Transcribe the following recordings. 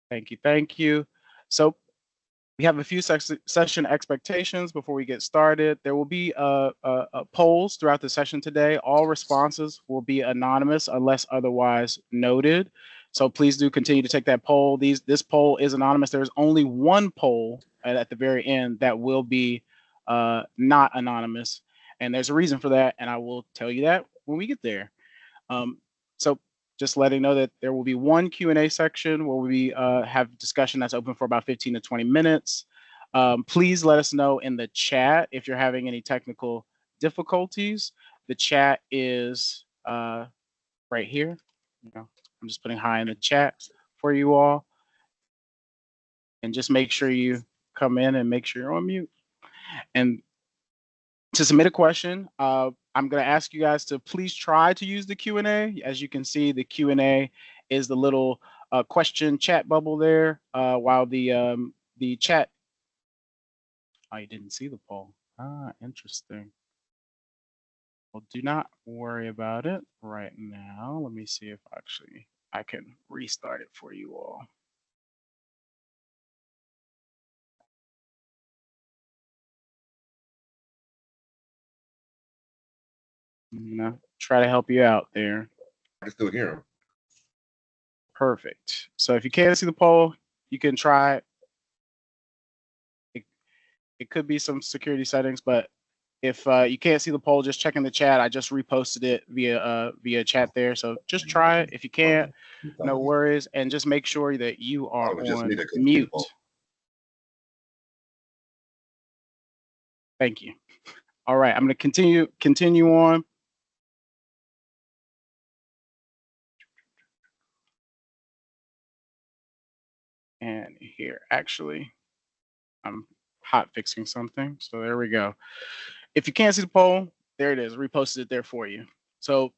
Thank you. Thank you. So we have a few session expectations before we get started. There will be polls throughout the session today. All responses will be anonymous unless otherwise noted. So please do continue to take that poll. This poll is anonymous. There's only one poll at the very end that will be not anonymous. And there's a reason for that, and I will tell you that when we get there. So just letting know that there will be one Q&A section where we have discussion that's open for about 15 to 20 minutes. Please let us know in the chat if you're having any technical difficulties. The chat is right here. I'm just putting hi in the chat for you all. And just make sure you come in and make sure you're on mute. And to submit a question, I'm going to ask you guys to please try to use the Q&A. As you can see, the Q&A is the little question chat bubble there, while the chat. Oh, you didn't see the poll. Ah, interesting. Well, do not worry about it right now. Let me see if actually I can restart it for you all. Try to help you out there. I can still hear him. Perfect. So if you can't see the poll, you can try. It could be some security settings, but if you can't see the poll, just check in the chat. I just reposted it via chat there. So just try it. If you can't, no worries, and just make sure that you are on mute. Thank you. All right, I'm going to continue on. And here, actually, I'm hot fixing something. So there we go. If you can't see the poll, there it is. Reposted it there for you. So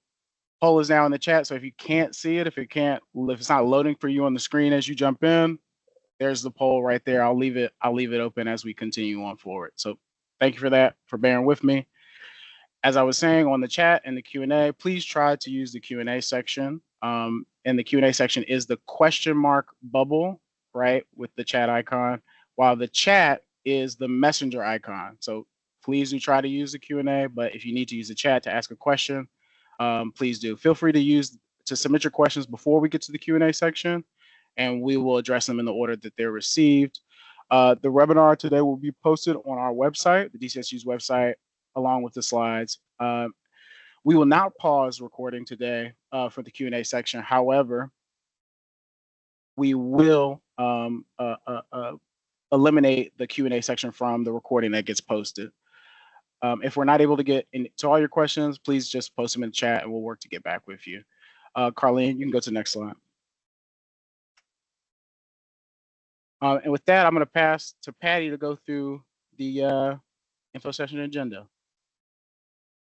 poll is now in the chat. So if you can't see it, if it's not loading for you on the screen as you jump in, there's the poll right there. I'll leave it open as we continue on forward. So thank you for that, for bearing with me. As I was saying on the chat and the Q&A, please try to use the Q&A section. And the Q&A section is the question mark bubble, right, with the chat icon, while the chat is the messenger icon. So please do try to use the Q&A, but if you need to use the chat to ask a question, please do. Feel free to submit your questions before we get to the Q&A section, and we will address them in the order that they're received. The webinar today will be posted on our website, the DCSU's website, along with the slides. We will not pause recording today for the Q&A section. However, we will eliminate the Q&A section from the recording that gets posted. If we're not able to get into all your questions, please just post them in the chat and we'll work to get back with you. Carlene, you can go to the next slide. And with that, I'm going to pass to Patty to go through the info session agenda.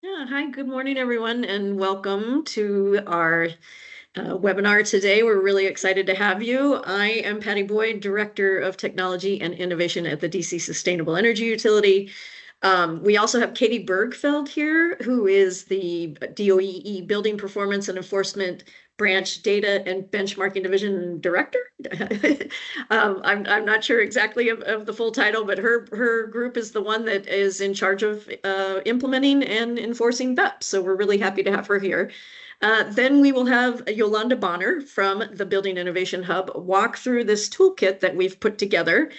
Yeah, hi, good morning, everyone, and welcome to our webinar today. We're really excited to have you. I am Patty Boyd, Director of Technology and Innovation at the DC Sustainable Energy Utility. We also have Katie Bergfeld here, who is the DOEE Building Performance and Enforcement Branch Data and Benchmarking Division Director. I'm not sure exactly of the full title, but her group is the one that is in charge of implementing and enforcing BEPS. So we're really happy to have her here. Then we will have Yolanda Bonner from the Building Innovation Hub walk through this toolkit that we've put together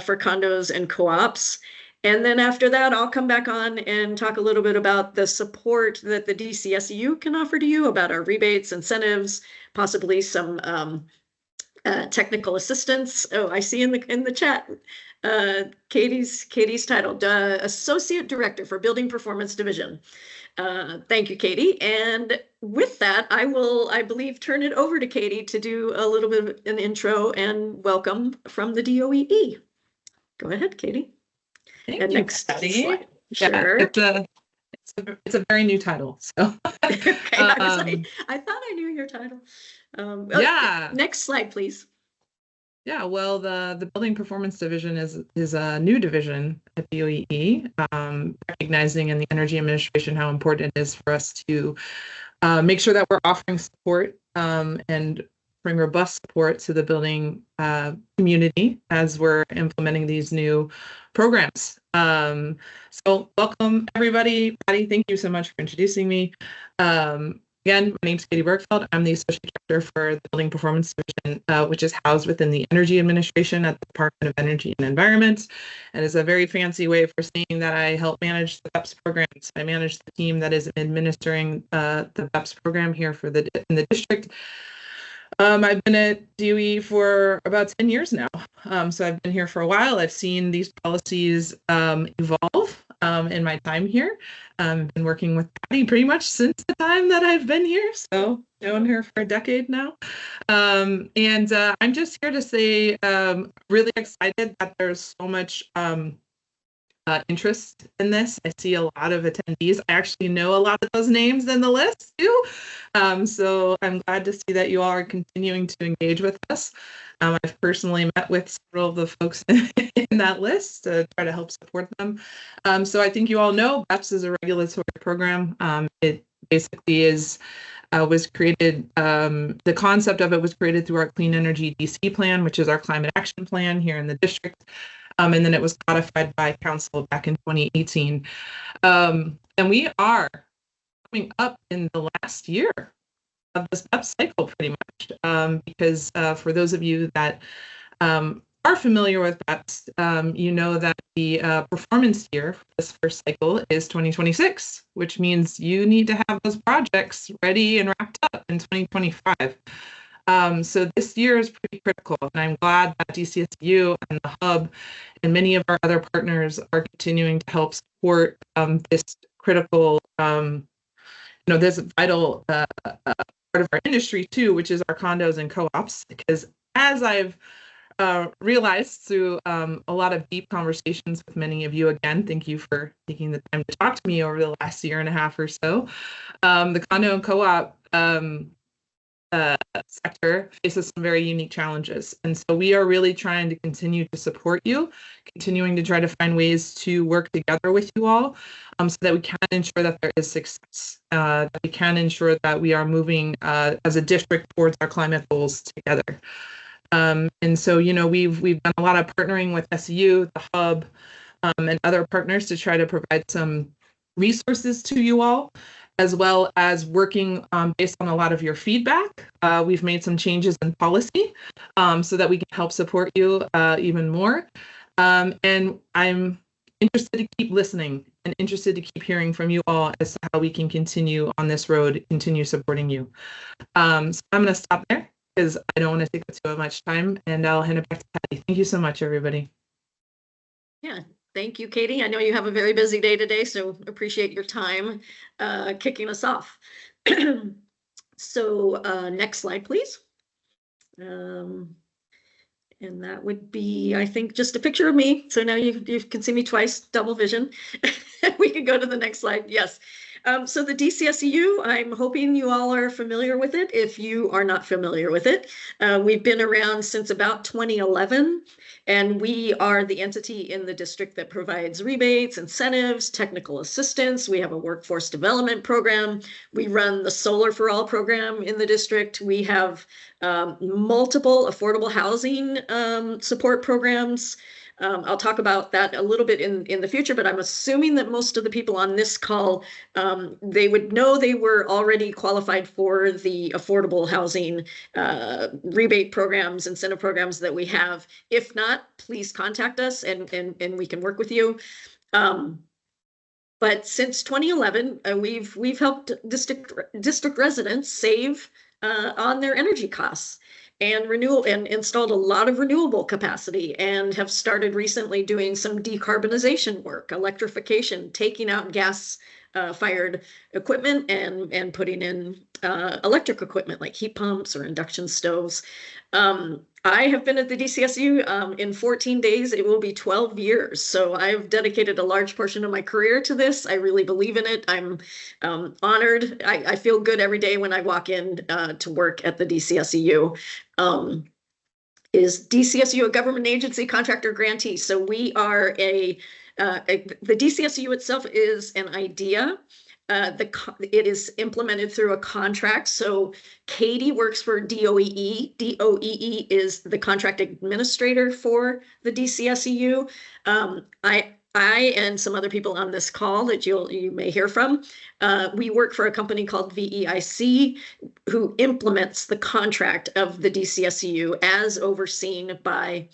for condos and co-ops. And then after that, I'll come back on and talk a little bit about the support that the DCSEU can offer to you about our rebates, incentives, possibly some technical assistance. Oh, I see in the chat, Katie's title, Associate Director for Building Performance Division. Thank you, Katie. And with that, I believe, turn it over to Katie to do a little bit of an intro and welcome from the DOEE. Go ahead, Katie. Thank you, next Patty. slide. Sure. Yeah, it's a very new title. So okay, I thought I knew your title. Yeah. Next slide, please. Yeah, well, the Building Performance Division is a new division at DOEE, recognizing in the Energy Administration how important it is for us to make sure that we're offering support and bring robust support to the building community as we're implementing these new programs. So welcome, everybody. Patty, thank you so much for introducing me. Again, my name is Katie Bergfeld. I'm the Associate Director for the Building Performance Division, which is housed within the Energy Administration at the Department of Energy and Environment. And is a very fancy way for saying that I help manage the BEPS programs. I manage the team that is administering the BEPS program here for in the district. I've been at DOE for about 10 years now. So I've been here for a while. I've seen these policies evolve in my time here. Been working with Patty pretty much since the time that I've been here. So known her for a decade now. I'm just here to say, really excited that there's so much interest in this. I see a lot of attendees. I actually know a lot of those names in the list too. So I'm glad to see that you all are continuing to engage with us. I've personally met with several of the folks in that list to try to help support them. So I think you all know BEPS is a regulatory program. It basically was created, the concept of it was created through our Clean Energy DC plan, which is our climate action plan here in the district. And then it was codified by council back in 2018. And we are coming up in the last year of this BEPS cycle pretty much, because for those of you that are familiar with BEPS, you know that the performance year for this first cycle is 2026, which means you need to have those projects ready and wrapped up in 2025. So this year is pretty critical, and I'm glad that DCSEU and the Hub and many of our other partners are continuing to help support this critical, this vital part of our industry too, which is our condos and co-ops. Because as I've realized through a lot of deep conversations with many of you, again, thank you for taking the time to talk to me over the last year and a half or so. The condo and co-op sector faces some very unique challenges. And so we are really trying to continue to support you, continuing to try to find ways to work together with you all so that we can ensure that there is success, that we can ensure that we are moving as a district towards our climate goals together. And so, we've done a lot of partnering with SEU, the Hub, and other partners to try to provide some resources to you all, as well as working based on a lot of your feedback. We've made some changes in policy so that we can help support you even more. And I'm interested to keep listening and interested to keep hearing from you all as to how we can continue on this road, continue supporting you. So I'm going to stop there because I don't want to take up too much time, and I'll hand it back to Patty. Thank you so much, everybody. Yeah. Thank you, Katie. I know you have a very busy day today, so appreciate your time kicking us off. So next slide, please. And that would be, I think, just a picture of me. So now you can see me twice, double vision. We can go to the next slide. Yes. So the DCSEU, I'm hoping you all are familiar with it. If you are not familiar with it, we've been around since about 2011. And we are the entity in the district that provides rebates, incentives, technical assistance. We have a workforce development program. We run the Solar for All program in the district. We have multiple affordable housing support programs. I'll talk about that a little bit in the future, but I'm assuming that most of the people on this call, they would know they were already qualified for the affordable housing rebate programs, incentive programs that we have. If not, please contact us and we can work with you. But since 2011, we've helped district residents save on their energy costs and installed a lot of renewable capacity, and have started recently doing some decarbonization work, electrification, taking out gas fired equipment and putting in electric equipment like heat pumps or induction stoves. I have been at the DCSU in 14 days. It will be 12 years. So I've dedicated a large portion of my career to this. I really believe in it. I'm honored. I feel good every day when I walk in to work at the DCSEU. Is DCSEU a government agency contractor grantee? So we are the DCSEU itself is an idea. It is implemented through a contract. So Katie works for DOEE. DOEE is the contract administrator for the DCSEU. I and some other people on this call that you may hear from, we work for a company called VEIC, who implements the contract of the DCSEU as overseen by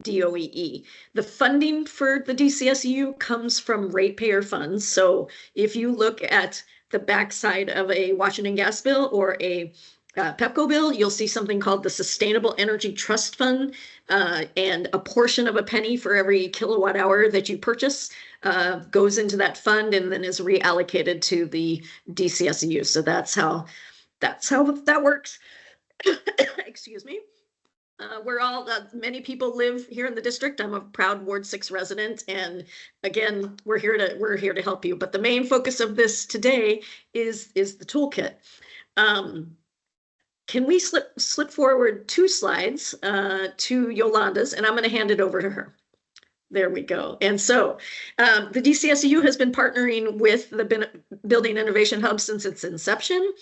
DOEE. The funding for the DCSEU comes from ratepayer funds. So if you look at the backside of a Washington gas bill or a PEPCO bill, you'll see something called the Sustainable Energy Trust Fund, and a portion of a penny for every kilowatt hour that you purchase goes into that fund and then is reallocated to the DCSEU. So that's how that works. Excuse me. We're all, many people live here in the district. I'm a proud Ward 6 resident, and again, we're here to help you. But the main focus of this today is the toolkit. Can we slip forward 2 slides to Yolanda's, and I'm going to hand it over to her. There we go. And so the DCSEU has been partnering with the Building Innovation Hub since its inception.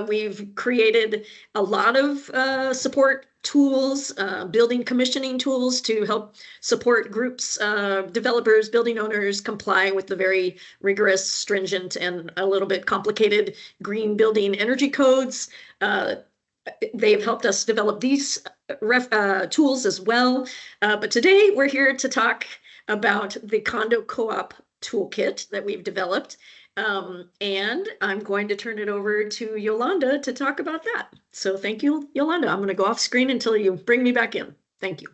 We've created a lot of support tools, building commissioning tools to help support groups, developers, building owners comply with the very rigorous, stringent, and a little bit complicated green building energy codes. They've helped us develop these tools as well. But today we're here to talk about the Condo Co-op Toolkit that we've developed. And I'm going to turn it over to Yolanda to talk about that. So thank you, Yolanda. I'm going to go off screen until you bring me back in. Thank you.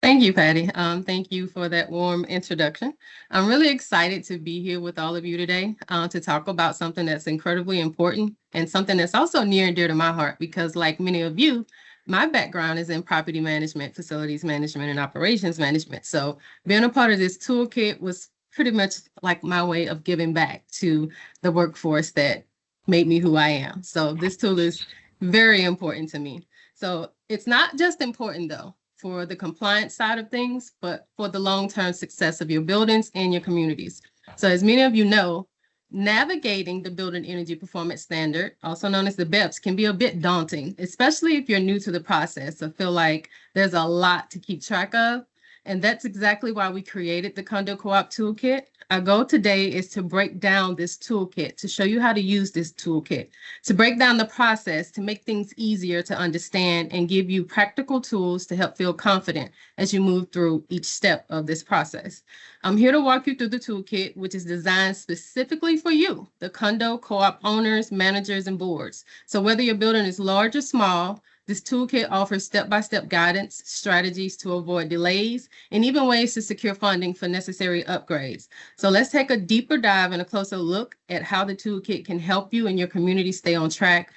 Thank you, Patty. Thank you for that warm introduction. I'm really excited to be here with all of you today to talk about something that's incredibly important and something that's also near and dear to my heart, because like many of you, my background is in property management, facilities management, and operations management. So being a part of this toolkit was pretty much like my way of giving back to the workforce that made me who I am. So this tool is very important to me. So it's not just important though for the compliance side of things, but for the long-term success of your buildings and your communities. So as many of you know, navigating the Building Energy Performance Standard, also known as the BEPS, can be a bit daunting, especially if you're new to the process. I feel like there's a lot to keep track of. And that's exactly why we created the Condo Co-op Toolkit. Our goal today is to break down this toolkit, to show you how to use this toolkit, to break down the process, to make things easier to understand and give you practical tools to help feel confident as you move through each step of this process. I'm here to walk you through the toolkit, which is designed specifically for you, the condo co-op owners, managers, and boards. So whether your building is large or small, this toolkit offers step-by-step guidance, strategies to avoid delays, and even ways to secure funding for necessary upgrades. So let's take a deeper dive and a closer look at how the toolkit can help you and your community stay on track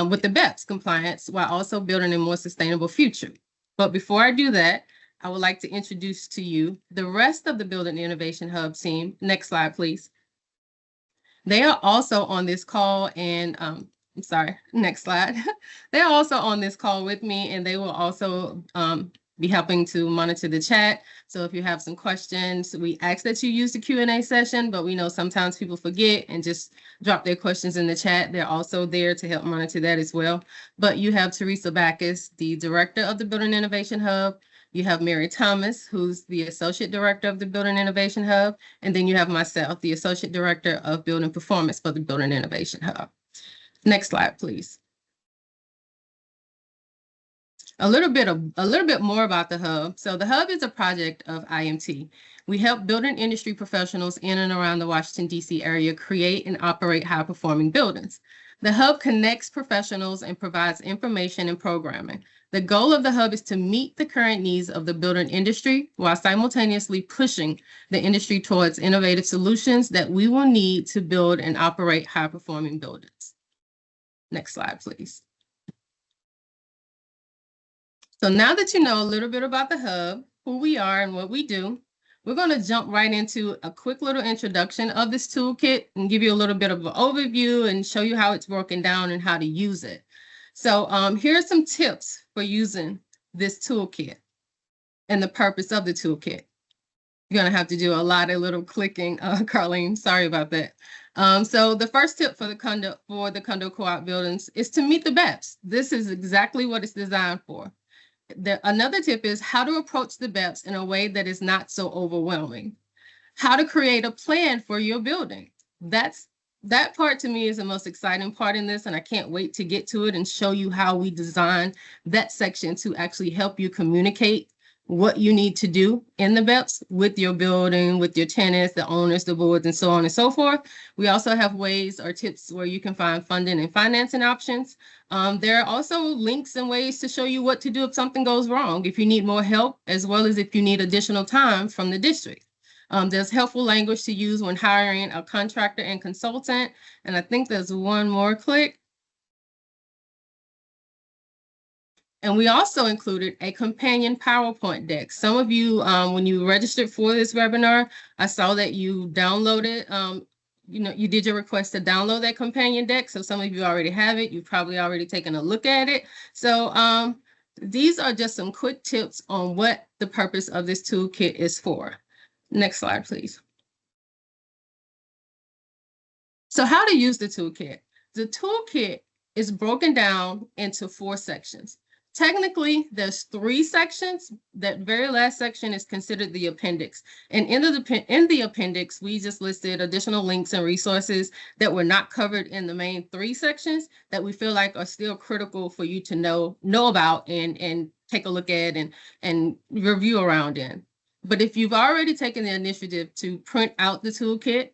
with the BEPS compliance while also building a more sustainable future. But before I do that, I would like to introduce to you the rest of the Building Innovation Hub team. Next slide, please. They are also on this call and next slide. They're also on this call with me, and they will also be helping to monitor the chat. So if you have some questions, we ask that you use the Q&A session, but we know sometimes people forget and just drop their questions in the chat. They're also there to help monitor that as well. But you have Teresa Backus, the director of the Building Innovation Hub. You have Mary Thomas, who's the Associate Director of the Building Innovation Hub. And then you have myself, the Associate Director of Building Performance for the Building Innovation Hub. Next slide, please. A little bit more about the Hub. So the Hub is a project of IMT. We help building industry professionals in and around the Washington, D.C. area create and operate high-performing buildings. The Hub connects professionals and provides information and programming. The goal of the Hub is to meet the current needs of the building industry while simultaneously pushing the industry towards innovative solutions that we will need to build and operate high-performing buildings. Next slide, please. So now that you know a little bit about the Hub, who we are and what we do, we're going to jump right into a quick little introduction of this toolkit and give you a little bit of an overview and show you how it's broken down and how to use it. So here are some tips for using this toolkit and the purpose of the toolkit. You're going to have to do a lot of little clicking, Carlene, sorry about that. So the first tip for the condo co-op buildings is to meet the BEPS. This is exactly what it's designed for. Another tip is how to approach the BEPS in a way that is not so overwhelming. How to create a plan for your building. That part to me is the most exciting part in this, and I can't wait to get to it and show you how we design that section to actually help you communicate what you need to do in the BEPS with your building, with your tenants, the owners, the boards, and so on and so forth. We also have ways or tips where you can find funding and financing options. There are also links and ways to show you what to do if something goes wrong, if you need more help, as well as if you need additional time from the district. There's helpful language to use when hiring a contractor and consultant. And I think there's one more click. And we also included a companion PowerPoint deck. Some of you, when you registered for this webinar, I saw that you downloaded, you did your request to download that companion deck. So some of you already have it. You've probably already taken a look at it. So these are just some quick tips on what the purpose of this toolkit is for. Next slide, please. So how to use the toolkit. The toolkit is broken down into 4 sections. Technically, there's 3 sections. That very last section is considered the appendix. And in the appendix, we just listed additional links and resources that were not covered in the main 3 sections that we feel like are still critical for you to know about and take a look at and review around in. But if you've already taken the initiative to print out the toolkit,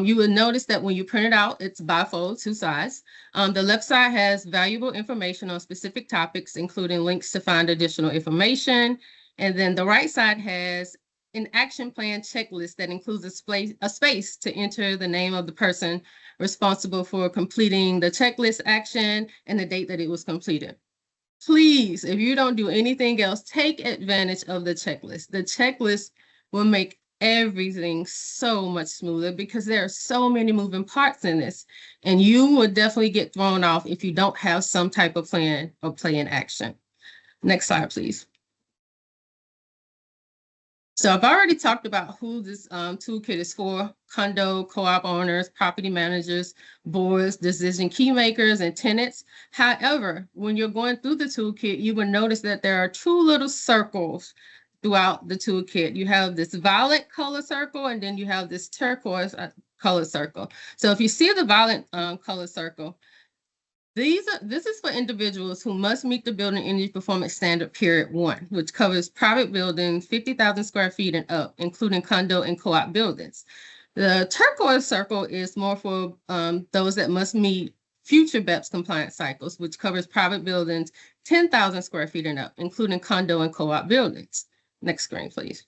you will notice that when you print it out, it's bifold, 2 sides. The left side has valuable information on specific topics, including links to find additional information. And then the right side has an action plan checklist that includes a space to enter the name of the person responsible for completing the checklist action and the date that it was completed. Please, if you don't do anything else, take advantage of the checklist. The checklist will make everything so much smoother because there are so many moving parts in this. And you will definitely get thrown off if you don't have some type of plan or plan action. Next slide, please. So I've already talked about who this toolkit is for: condo, co-op owners, property managers, boards, decision key makers, and tenants. However, when you're going through the toolkit, you will notice that there are 2 little circles throughout the toolkit. You have this violet color circle, and then you have this turquoise color circle. So if you see the violet color circle, this is for individuals who must meet the Building Energy Performance Standard Period 1, which covers private buildings 50,000 square feet and up, including condo and co-op buildings. The turquoise circle is more for those that must meet future BEPS compliance cycles, which covers private buildings 10,000 square feet and up, including condo and co-op buildings. Next screen, please.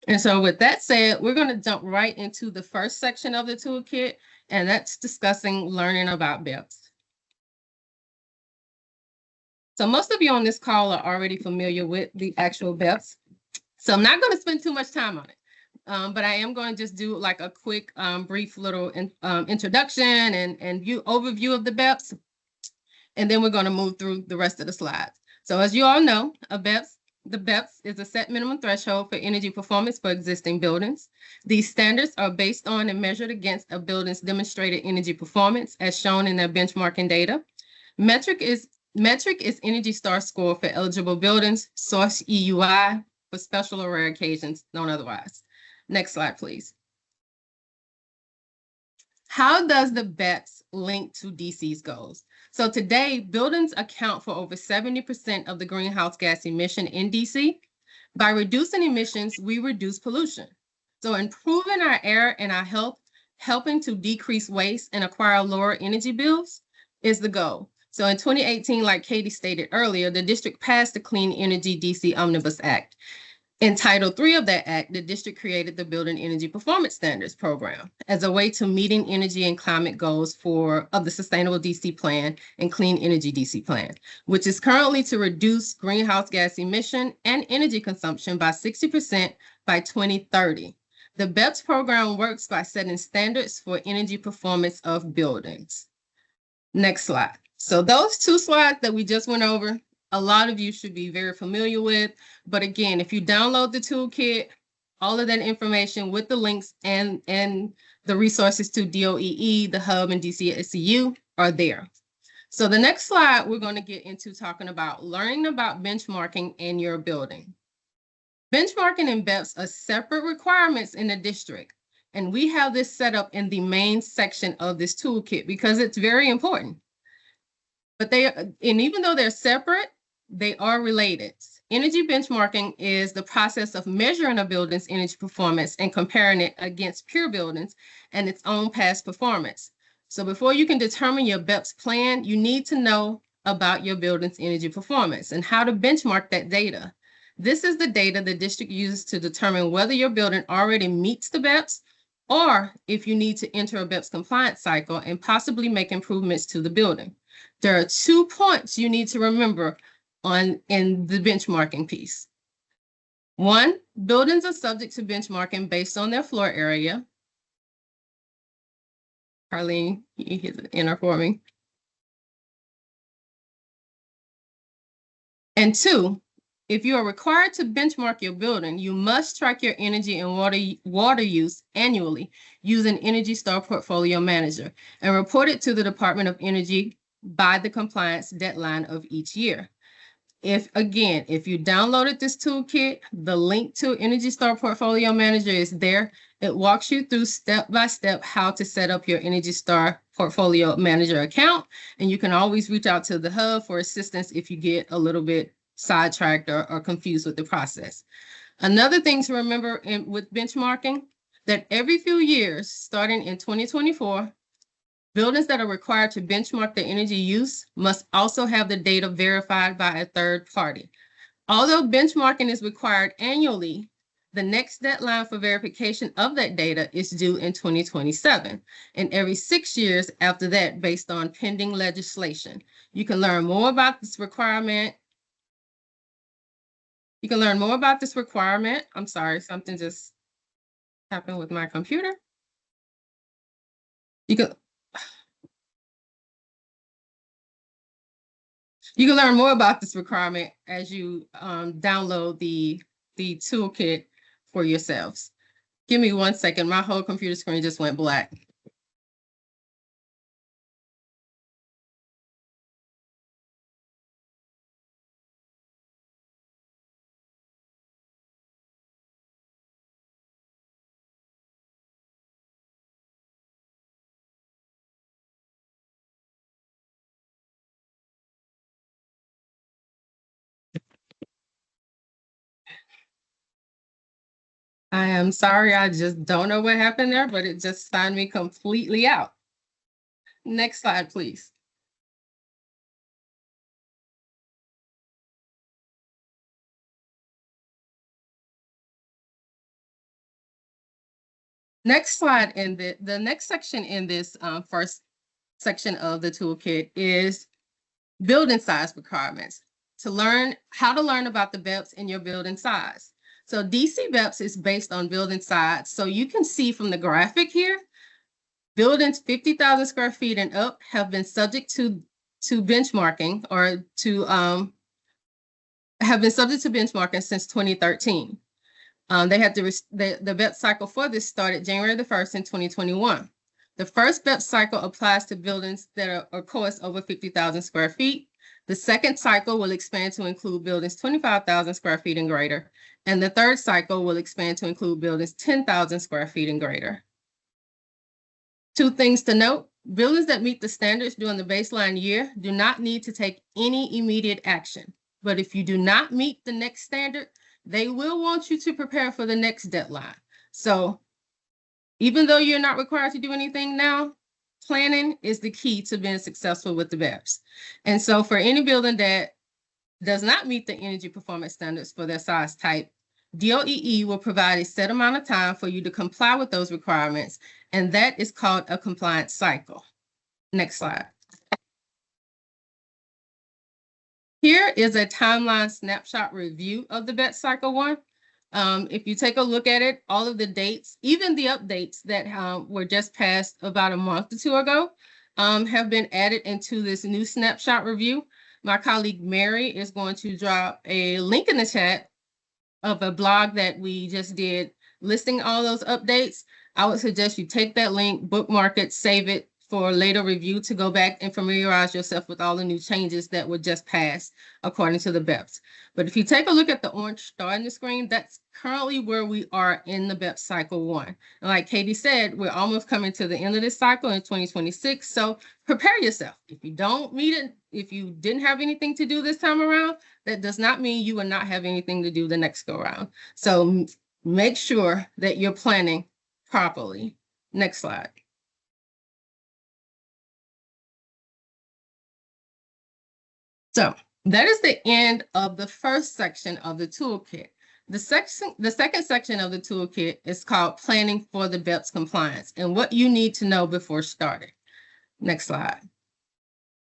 And so with that said, we're going to jump right into the first section of the toolkit, and that's discussing learning about BEPS. So most of you on this call are already familiar with the actual BEPS. So I'm not going to spend too much time on it, but I am going to just do like a quick, brief little introduction and overview of the BEPS. And then we're going to move through the rest of the slides. So as you all know, the BEPS is a set minimum threshold for energy performance for existing buildings. These standards are based on and measured against a building's demonstrated energy performance as shown in their benchmarking data. Metric is Energy Star score for eligible buildings, source EUI for special or rare occasions, known otherwise. Next slide, please. How does the BEPS link to DC's goals? So today, buildings account for over 70% of the greenhouse gas emission in DC. By reducing emissions, we reduce pollution. So improving our air and our health, helping to decrease waste and acquire lower energy bills is the goal. So in 2018, like Katie stated earlier, the district passed the Clean Energy DC Omnibus Act. In Title III of that act, the district created the Building Energy Performance Standards Program as a way to meeting energy and climate goals of the Sustainable DC Plan and Clean Energy DC Plan, which is currently to reduce greenhouse gas emission and energy consumption by 60% by 2030. The BEPS program works by setting standards for energy performance of buildings. Next slide. So those 2 slides that we just went over, a lot of you should be very familiar with. But again, if you download the toolkit, all of that information with the links and the resources to DOEE, the Hub, and DCSEU are there. So the next slide, we're going to get into talking about learning about benchmarking in your building. Benchmarking and BEPS are separate requirements in the district, and we have this set up in the main section of this toolkit because it's very important. But even though they're separate, they are related. Energy benchmarking is the process of measuring a building's energy performance and comparing it against peer buildings and its own past performance. So before you can determine your BEPS plan, you need to know about your building's energy performance and how to benchmark that data. This is the data the district uses to determine whether your building already meets the BEPS or if you need to enter a BEPS compliance cycle and possibly make improvements to the building. There are 2 points you need to remember in the benchmarking piece. 1, buildings are subject to benchmarking based on their floor area. Carlene, you hit the enter for me. And 2, if you are required to benchmark your building, you must track your energy and water use annually using Energy Star Portfolio Manager and report it to the Department of Energy by the compliance deadline of each year. If you downloaded this toolkit, the link to Energy Star Portfolio Manager is there. It walks you through step by step how to set up your Energy Star Portfolio Manager account. And you can always reach out to the Hub for assistance if you get a little bit sidetracked or confused with the process. Another thing to remember with benchmarking, that every few years, starting in 2024, buildings that are required to benchmark their energy use must also have the data verified by a third party. Although benchmarking is required annually, the next deadline for verification of that data is due in 2027, and every 6 years after that based on pending legislation. You can learn more about this requirement. I'm sorry, something just happened with my computer. You can learn more about this requirement as you download the toolkit for yourselves. Give me 1 second. My whole computer screen just went black. I am sorry, I just don't know what happened there, but it just signed me completely out. Next slide, please. Next slide in the next section in this first section of the toolkit is building size requirements. How to learn about the BEPS in your building size. So DC BEPS is based on building size. So you can see from the graphic here, buildings 50,000 square feet and up have been subject to benchmarking or have been subject to benchmarking since 2013. The BEPS cycle for this started January the 1st in 2021. The first BEPS cycle applies to buildings that are, of course, over 50,000 square feet. The second cycle will expand to include buildings 25,000 square feet and greater. And the third cycle will expand to include buildings 10,000 square feet and greater. 2 things to note: buildings that meet the standards during the baseline year do not need to take any immediate action. But if you do not meet the next standard, they will want you to prepare for the next deadline. So even though you're not required to do anything now, planning is the key to being successful with the BEPS. And so for any building that does not meet the energy performance standards for their size type, DOEE will provide a set amount of time for you to comply with those requirements, and that is called a compliance cycle. Next slide. Here is a timeline snapshot review of the BEPS Cycle 1. If you take a look at it, all of the dates, even the updates that were just passed about a month or 2 ago, have been added into this new snapshot review. My colleague Mary is going to drop a link in the chat of a blog that we just did listing all those updates, I would suggest you take that link, bookmark it, save it for later review to go back and familiarize yourself with all the new changes that were just passed according to the BEPS. But if you take a look at the orange star in the screen, that's currently where we are in the BEPS cycle 1. And like Katie said, we're almost coming to the end of this cycle in 2026. So prepare yourself. If you don't meet it, if you didn't have anything to do this time around, that does not mean you will not have anything to do the next go around. So make sure that you're planning properly. Next slide. So that is the end of the first section of the toolkit. The second section of the toolkit is called Planning for the BEPS Compliance and what you need to know before starting. Next slide.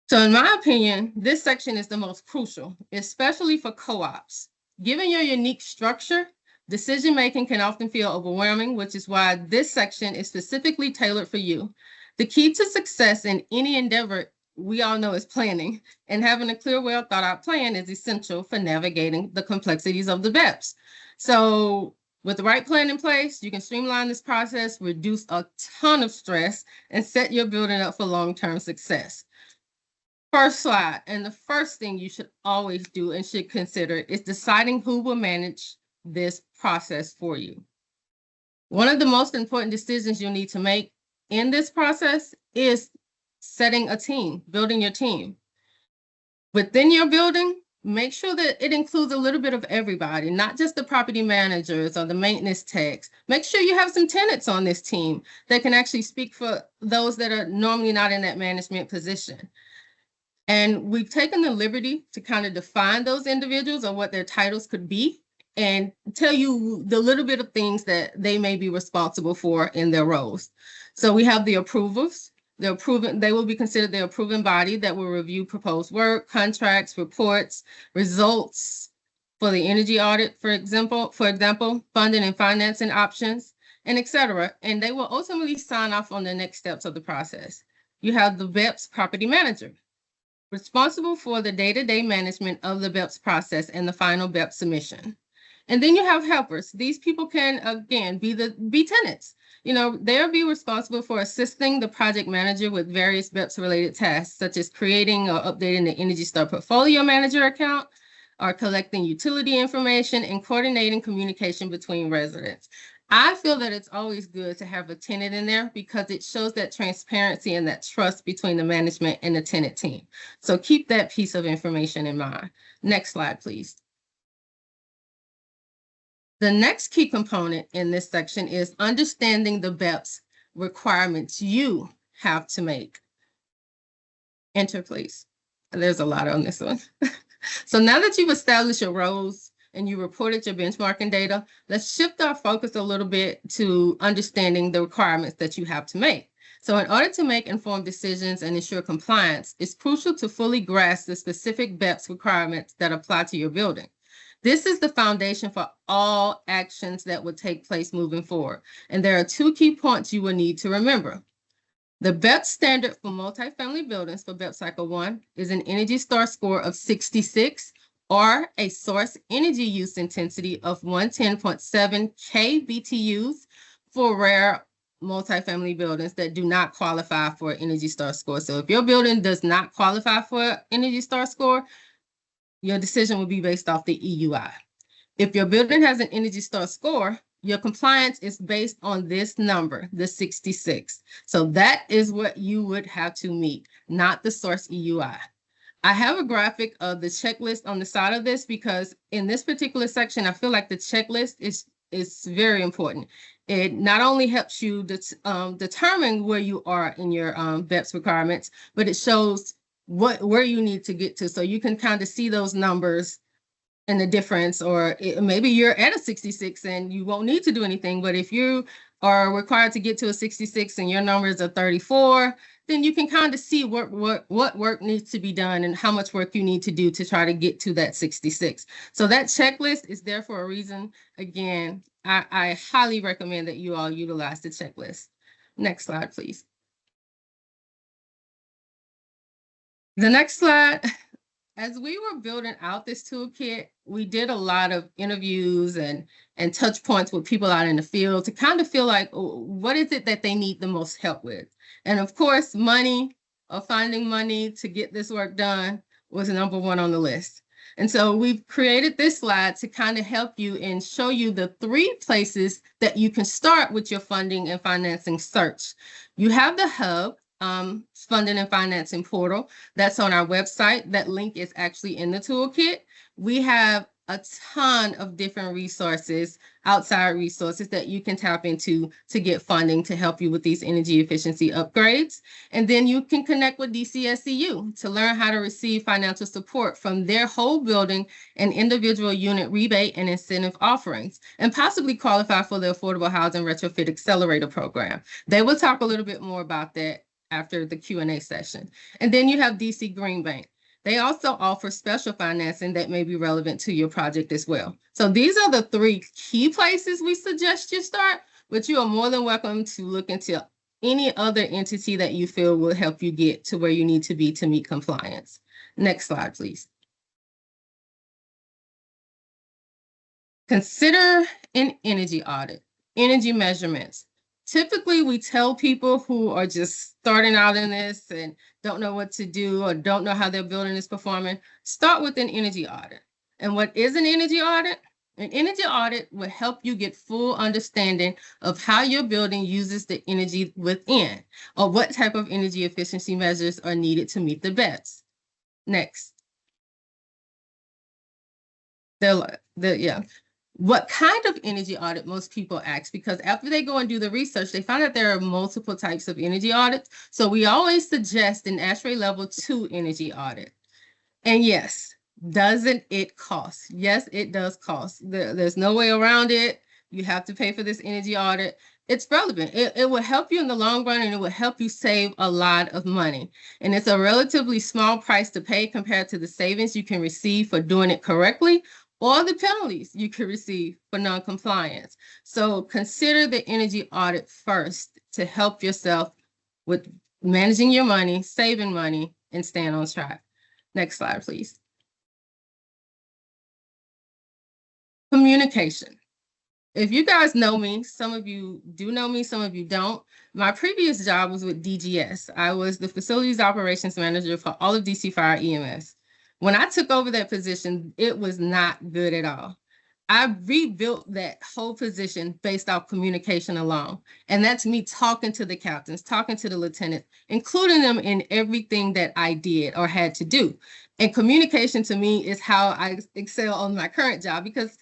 So in my opinion, this section is the most crucial, especially for co-ops. Given your unique structure, decision-making can often feel overwhelming, which is why this section is specifically tailored for you. The key to success in any endeavor we all know is planning, and having a clear, well thought out plan is essential for navigating the complexities of the BEPS. So with the right plan in place, you can streamline this process, reduce a ton of stress, and set your building up for long-term success. First slide, and the first thing you should always do and should consider is deciding who will manage this process for you. One of the most important decisions you'll need to make in this process is setting a team, building your team. Within your building, make sure that it includes a little bit of everybody, not just the property managers or the maintenance techs. Make sure you have some tenants on this team that can actually speak for those that are normally not in that management position. And we've taken the liberty to kind of define those individuals or what their titles could be and tell you the little bit of things that they may be responsible for in their roles. So we have the approvers. They will be considered the approving body that will review proposed work, contracts, reports, results for the energy audit, for example, funding and financing options, and et cetera. And they will ultimately sign off on the next steps of the process. You have the BEPS property manager, responsible for the day-to-day management of the BEPS process and the final BEPS submission. And then you have helpers. These people can, again, be tenants. You know, they'll be responsible for assisting the project manager with various BEPS-related tasks, such as creating or updating the Energy Star Portfolio Manager account, or collecting utility information and coordinating communication between residents. I feel that it's always good to have a tenant in there because it shows that transparency and that trust between the management and the tenant team. So keep that piece of information in mind. Next slide, please. The next key component in this section is understanding the BEPS requirements you have to make. Enter, please. There's a lot on this one. So now that you've established your roles and you reported your benchmarking data, let's shift our focus a little bit to understanding the requirements that you have to make. So in order to make informed decisions and ensure compliance, it's crucial to fully grasp the specific BEPS requirements that apply to your building. This is the foundation for all actions that will take place moving forward. And there are two key points you will need to remember. The BEPS standard for multifamily buildings for BEPS Cycle 1 is an Energy Star score of 66 or a source energy use intensity of 110.7 kBTUs for rare multifamily buildings that do not qualify for an Energy Star score. So if your building does not qualify for an Energy Star score, your decision will be based off the EUI. If your building has an Energy Star score, your compliance is based on this number, the 66. So that is what you would have to meet, not the source EUI. I have a graphic of the checklist on the side of this because in this particular section, I feel like the checklist is very important. It not only helps you determine where you are in your BEPS requirements, but it shows where you need to get to. So you can kind of see those numbers and the difference, or maybe you're at a 66 and you won't need to do anything. But if you are required to get to a 66 and your numbers are 34, then you can kind of see what work needs to be done and how much work you need to do to try to get to that 66. So that checklist is there for a reason. Again, I highly recommend that you all utilize the checklist. Next slide, please. The next slide as we were building out this toolkit, we did a lot of interviews and touch points with people out in the field to kind of feel like, what is it that they need the most help with? And of course, money or finding money to get this work done was number one on the list. And so we've created this slide to kind of help you and show you the 3 places that you can start with your funding and financing search. You have the Hub, funding and financing portal. That's on our website. That link is actually in the toolkit. We have a ton of different resources, outside resources that you can tap into to get funding to help you with these energy efficiency upgrades. And then you can connect with DCSEU to learn how to receive financial support from their whole building and individual unit rebate and incentive offerings, and possibly qualify for the Affordable Housing Retrofit Accelerator Program. They will talk a little bit more about that after the Q&A session. And then you have DC Green Bank. They also offer special financing that may be relevant to your project as well. So these are the 3 key places we suggest you start, but you are more than welcome to look into any other entity that you feel will help you get to where you need to be to meet compliance. Next slide, please. Consider an energy audit, energy measurements. Typically, we tell people who are just starting out in this and don't know what to do or don't know how their building is performing, start with an energy audit. And what is an energy audit? An energy audit will help you get full understanding of how your building uses the energy within, or what type of energy efficiency measures are needed to meet the BEPS. Next. What kind of energy audit most people ask, because after they go and do the research, they find that there are multiple types of energy audits. So we always suggest an ASHRAE level 2 energy audit. And yes, doesn't it cost? Yes, it does cost. There's no way around it. You have to pay for this energy audit. It's relevant. It will help you in the long run, and it will help you save a lot of money. And it's a relatively small price to pay compared to the savings you can receive for doing it correctly, or the penalties you could receive for non-compliance. So consider the energy audit first to help yourself with managing your money, saving money, and staying on track. Next slide, please. Communication. If you guys know me, some of you do know me, some of you don't. My previous job was with DGS. I was the facilities operations manager for all of DC Fire EMS. When I took over that position, it was not good at all. I rebuilt that whole position based off communication alone. And that's me talking to the captains, talking to the lieutenants, including them in everything that I did or had to do. And communication to me is how I excel on my current job, because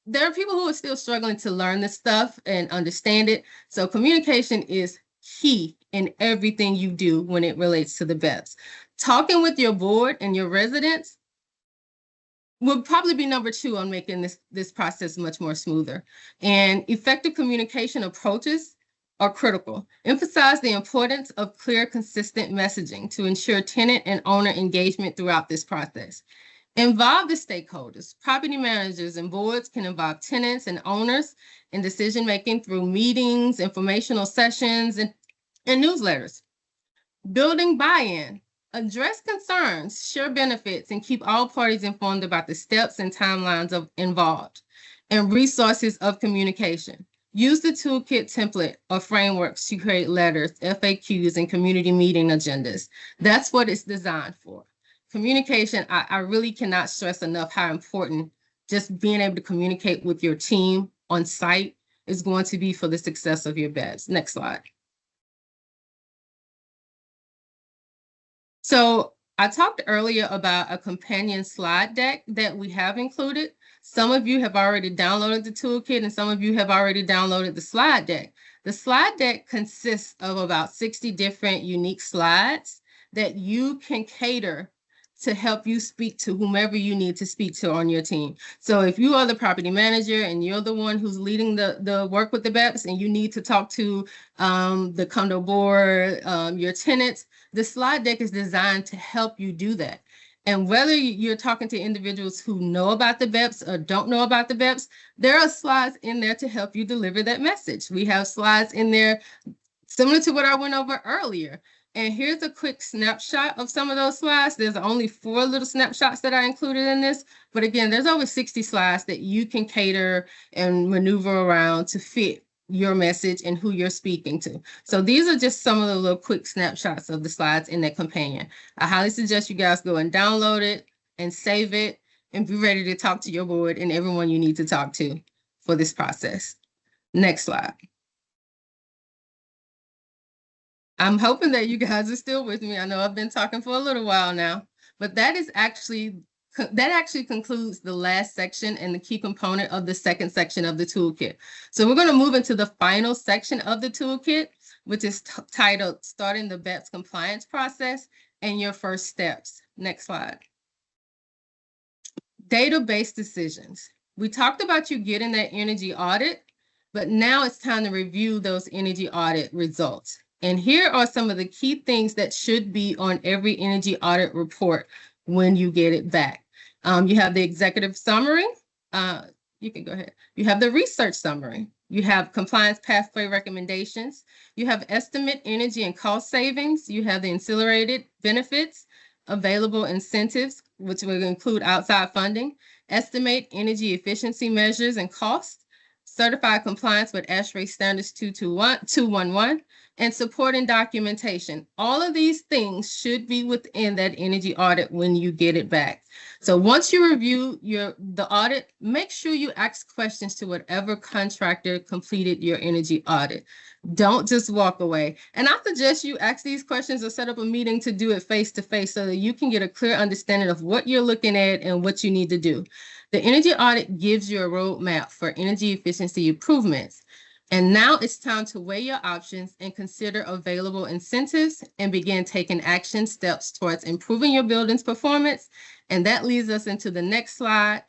there are people who are still struggling to learn this stuff and understand it. So communication is key in everything you do when it relates to the BEPS. Talking with your board and your residents will probably be number 2 on making this process much more smoother. And effective communication approaches are critical. Emphasize the importance of clear, consistent messaging to ensure tenant and owner engagement throughout this process. Involve the stakeholders. Property managers and boards can involve tenants and owners in decision-making through meetings, informational sessions, and newsletters. Building buy-in. Address concerns, share benefits, and keep all parties informed about the steps and timelines involved, and resources of communication. Use the toolkit template or frameworks to create letters, FAQs, and community meeting agendas. That's what it's designed for. Communication, I really cannot stress enough how important just being able to communicate with your team on site is going to be for the success of your BEPS. Next slide. So I talked earlier about a companion slide deck that we have included. Some of you have already downloaded the toolkit, and some of you have already downloaded the slide deck. The slide deck consists of about 60 different unique slides that you can cater to help you speak to whomever you need to speak to on your team. So if you are the property manager and you're the one who's leading the work with the BEPS, and you need to talk to the condo board, your tenants, the slide deck is designed to help you do that. And whether you're talking to individuals who know about the BEPS or don't know about the BEPS, there are slides in there to help you deliver that message. We have slides in there similar to what I went over earlier. And here's a quick snapshot of some of those slides. There's only 4 little snapshots that I included in this. But again, there's over 60 slides that you can cater and maneuver around to fit your message and who you're speaking to. So these are just some of the little quick snapshots of the slides in that companion. I highly suggest you guys go and download it and save it and be ready to talk to your board and everyone you need to talk to for this process. Next slide. I'm hoping that you guys are still with me. I know I've been talking for a little while now, but that actually concludes the last section and the key component of the second section of the toolkit. So we're going to move into the final section of the toolkit, which is titled Starting the BEPS Compliance Process and Your First Steps. Next slide. Data-based decisions. We talked about you getting that energy audit, but now it's time to review those energy audit results. And here are some of the key things that should be on every energy audit report when you get it back. You have the executive summary. You can go ahead. You have the research summary. You have compliance pathway recommendations. You have estimate energy and cost savings. You have the ancillary benefits, available incentives, which will include outside funding, estimate energy efficiency measures and costs, certified compliance with ASHRAE standards 211, and supporting documentation. All of these things should be within that energy audit when you get it back. So once you review the audit, make sure you ask questions to whatever contractor completed your energy audit. Don't just walk away. And I suggest you ask these questions or set up a meeting to do it face-to-face so that you can get a clear understanding of what you're looking at and what you need to do. The energy audit gives you a roadmap for energy efficiency improvements. And now it's time to weigh your options and consider available incentives and begin taking action steps towards improving your building's performance. And that leads us into the next slide,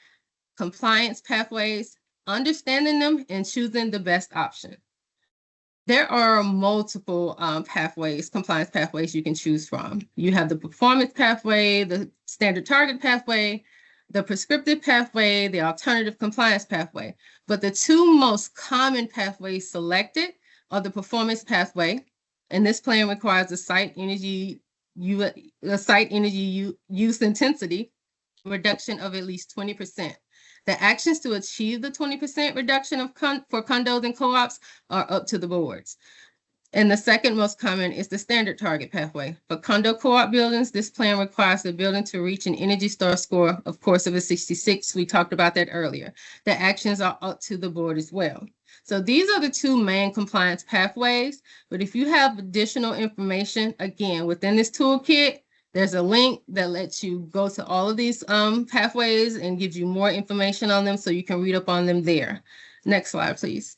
compliance pathways, understanding them and choosing the best option. There are multiple compliance pathways you can choose from. You have the performance pathway, the standard target pathway, the prescriptive pathway, the alternative compliance pathway. But the 2 most common pathways selected are the performance pathway, and this plan requires a site energy use intensity reduction of at least 20%. The actions to achieve the 20% reduction for condos and co-ops are up to the boards. And the second most common is the standard target pathway. For condo co-op buildings, this plan requires the building to reach an Energy Star score, of course, of a 66. We talked about that earlier. The actions are up to the board as well. So these are the 2 main compliance pathways. But if you have additional information, again, within this toolkit, there's a link that lets you go to all of these pathways and gives you more information on them so you can read up on them there. Next slide, please.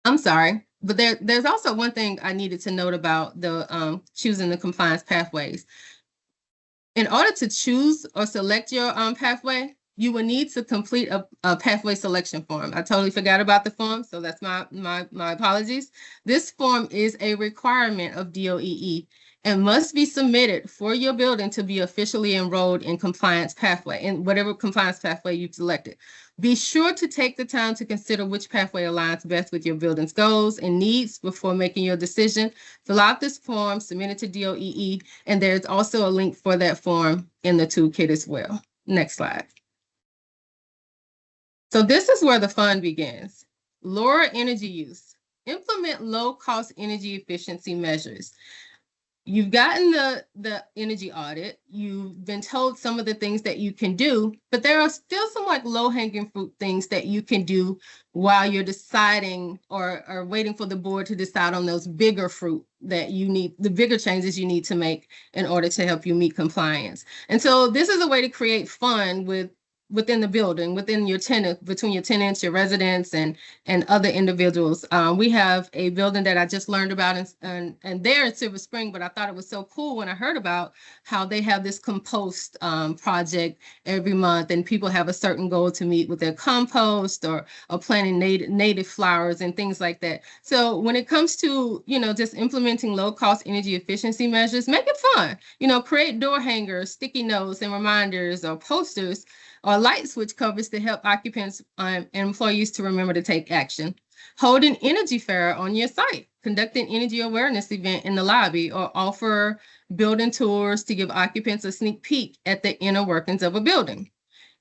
I'm sorry, but there's also one thing I needed to note about the choosing the compliance pathways. In order to choose or select your pathway, you will need to complete a pathway selection form. I totally forgot about the form, so that's my apologies. This form is a requirement of DOEE and must be submitted for your building to be officially enrolled in compliance pathway, in whatever compliance pathway you've selected. Be sure to take the time to consider which pathway aligns best with your building's goals and needs before making your decision. Fill out this form, submit it to DOEE, and there's also a link for that form in the toolkit as well. Next slide. So this is where the fun begins. Lower energy use. Implement low-cost energy efficiency measures. You've gotten the energy audit. You've been told some of the things that you can do, but there are still some like low-hanging fruit things that you can do while you're deciding or waiting for the board to decide on those bigger fruit that you need, the bigger changes you need to make in order to help you meet compliance. And so this is a way to create fun within the building, within your tenant, between your tenants, your residents, and other individuals. We have a building that I just learned about and there in Silver Spring, but I thought it was so cool when I heard about how they have this compost project every month, and people have a certain goal to meet with their compost or planting native flowers and things like that. So when it comes to, just implementing low-cost energy efficiency measures, make it fun. Create door hangers, sticky notes, and reminders or posters or light switch covers to help occupants and employees to remember to take action. Hold an energy fair on your site. conduct an energy awareness event in the lobby, or offer building tours to give occupants a sneak peek at the inner workings of a building.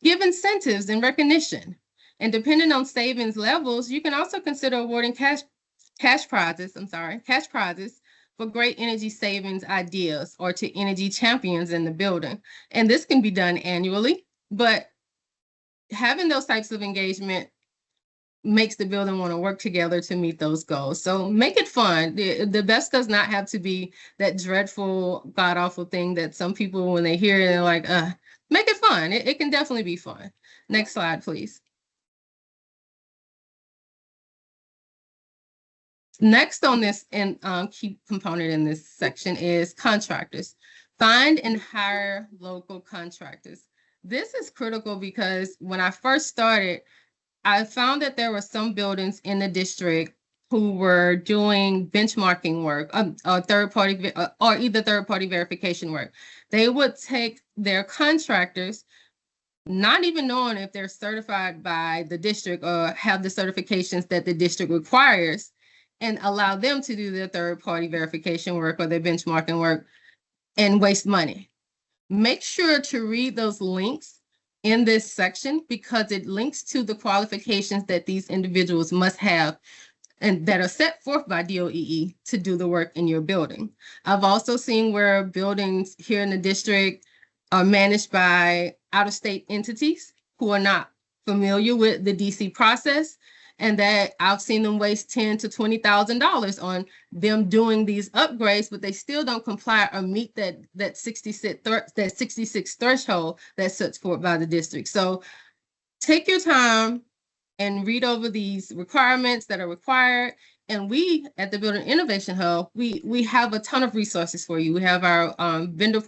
Give incentives and recognition. And depending on savings levels, you can also consider awarding cash prizes for great energy savings ideas or to energy champions in the building. And this can be done annually, but having those types of engagement makes the building want to work together to meet those goals. So make it fun. The BEPS does not have to be that dreadful, god-awful thing that some people, when they hear it, they're like, make it fun. It can definitely be fun. Next slide, please. Next on this and key component in this section is contractors. Find and hire local contractors. This is critical because when I first started, I found that there were some buildings in the district who were doing benchmarking work, or third-party verification work. They would take their contractors, not even knowing if they're certified by the district or have the certifications that the district requires, and allow them to do their third-party verification work or their benchmarking work and waste money. Make sure to read those links in this section because it links to the qualifications that these individuals must have and that are set forth by DOEE to do the work in your building. I've also seen where buildings here in the district are managed by out-of-state entities who are not familiar with the DC process, and that I've seen them waste $10,000 to $20,000 on them doing these upgrades, but they still don't comply or meet that 66 threshold that's set forth by the district. So take your time and read over these requirements that are required. And we at the Building Innovation Hub, we have a ton of resources for you. We have our vendor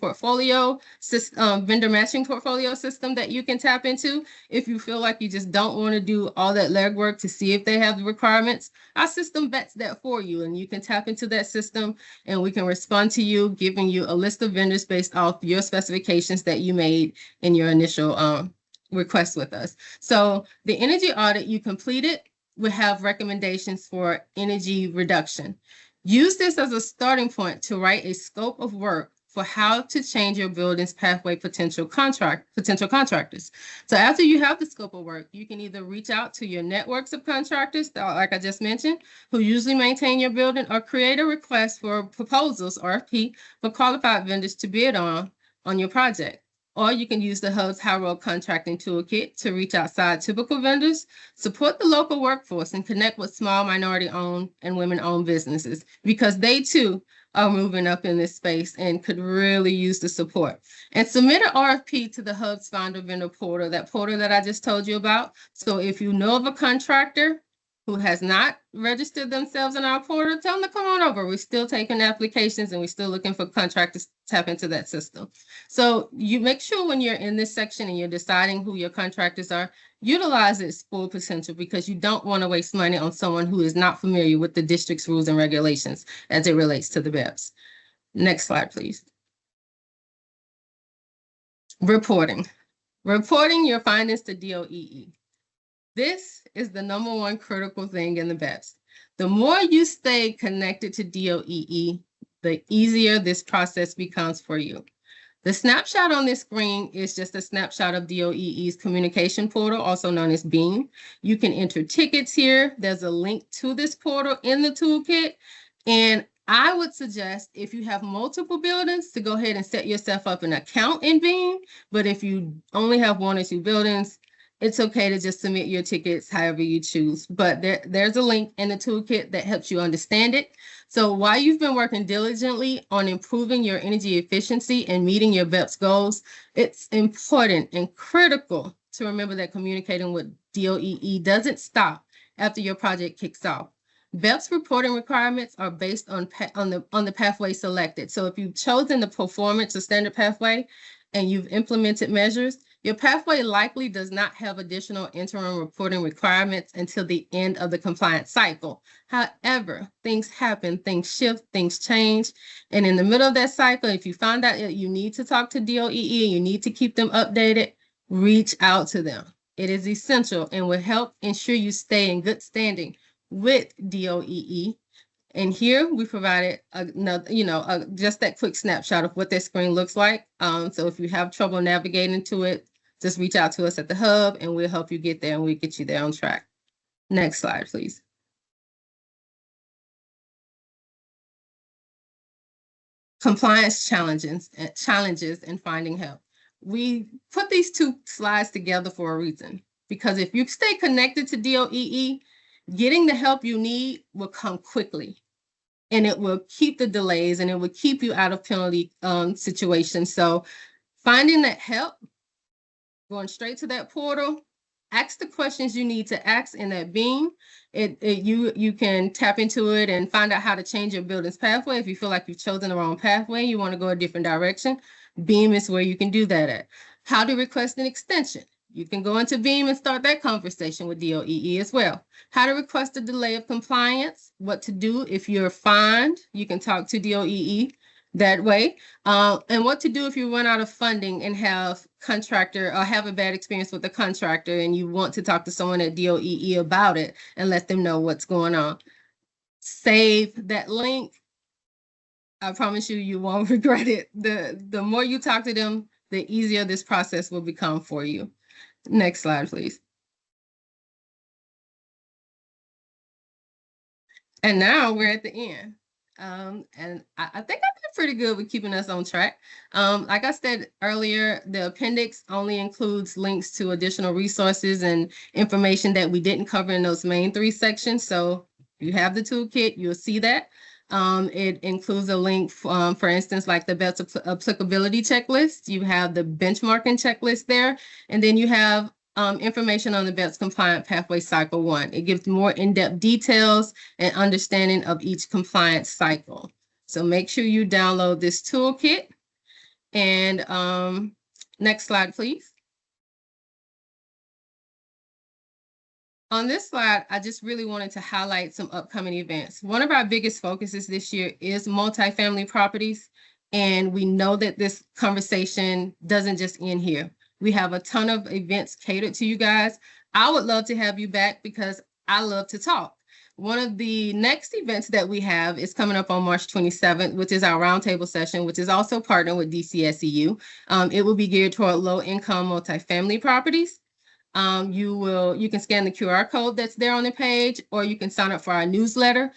matching portfolio system that you can tap into. If you feel like you just don't want to do all that legwork to see if they have the requirements, our system vets that for you, and you can tap into that system and we can respond to you, giving you a list of vendors based off your specifications that you made in your initial request with us. So the energy audit you completed will have recommendations for energy reduction. Use this as a starting point to write a scope of work for how to change your building's pathway potential contractors. So after you have the scope of work, you can either reach out to your networks of contractors, like I just mentioned, who usually maintain your building, or create a request for proposals, RFP, for qualified vendors to bid on your project. Or you can use the Hub's High Road Contracting Toolkit to reach outside typical vendors, support the local workforce, and connect with small minority-owned and women-owned businesses, because they too are moving up in this space and could really use the support. And submit an RFP to the Hub's Founder Vendor Portal, that portal that I just told you about. So if you know of a contractor who has not registered themselves in our portal, tell them to come on over. We're still taking applications and we're still looking for contractors to tap into that system. So you make sure when you're in this section and you're deciding who your contractors are, utilize its full potential, because you don't want to waste money on someone who is not familiar with the district's rules and regulations as it relates to the BEPS. Next slide, please. Reporting your findings to DOEE. This is the #1 critical thing in the BEPS. The more you stay connected to DOEE, the easier this process becomes for you. The snapshot on this screen is just a snapshot of DOEE's communication portal, also known as BEAM. You can enter tickets here. There's a link to this portal in the toolkit. And I would suggest, if you have multiple buildings, to go ahead and set yourself up an account in BEAM. But if you only have 1 or 2 buildings, it's okay to just submit your tickets however you choose. But there's a link in the toolkit that helps you understand it. So while you've been working diligently on improving your energy efficiency and meeting your BEPS goals, it's important and critical to remember that communicating with DOEE doesn't stop after your project kicks off. BEPS reporting requirements are based on the pathway selected. So if you've chosen the performance or standard pathway and you've implemented measures, your pathway likely does not have additional interim reporting requirements until the end of the compliance cycle. However, things happen, things shift, things change. And in the middle of that cycle, if you find out that you need to talk to DOEE and you need to keep them updated, reach out to them. It is essential and will help ensure you stay in good standing with DOEE And here we provided another, just that quick snapshot of what that screen looks like. So if you have trouble navigating to it, just reach out to us at the hub and we'll help you get there and we'll get you there on track. Next slide, please. Compliance challenges and finding help. We put these two slides together for a reason, because if you stay connected to DOEE, getting the help you need will come quickly, and it will keep the delays and it will keep you out of penalty situations. So finding that help, going straight to that portal, ask the questions you need to ask in that beam. You can tap into it and find out how to change your building's pathway. If you feel like you've chosen the wrong pathway, you want to go a different direction, Beam is where you can do that at. How to request an extension. You can go into Beam and start that conversation with DOEE as well. How to request a delay of compliance, what to do if you're fined. You can talk to DOEE that way. And what to do if you run out of funding and have a bad experience with the contractor and you want to talk to someone at DOEE about it and let them know what's going on. Save that link. I promise you won't regret it. The more you talk to them, the easier this process will become for you. Next slide, please. And now we're at the end. And I think I've been pretty good with keeping us on track. Like I said earlier, the appendix only includes links to additional resources and information that we didn't cover in those main 3 sections. So you have the toolkit, you'll see that. It includes a link, for instance, like the BEPS applicability checklist. You have the benchmarking checklist there, and then you have information on the BEPS compliant pathway cycle 1. It gives more in-depth details and understanding of each compliance cycle. So make sure you download this toolkit. And next slide, please. On this slide, I just really wanted to highlight some upcoming events. One of our biggest focuses this year is multifamily properties. And we know that this conversation doesn't just end here. We have a ton of events catered to you guys. I would love to have you back because I love to talk. One of the next events that we have is coming up on March 27th, which is our roundtable session, which is also partnered with DCSEU. It will be geared toward low-income multifamily properties. You can scan the QR code that's there on the page, or you can sign up for our newsletter.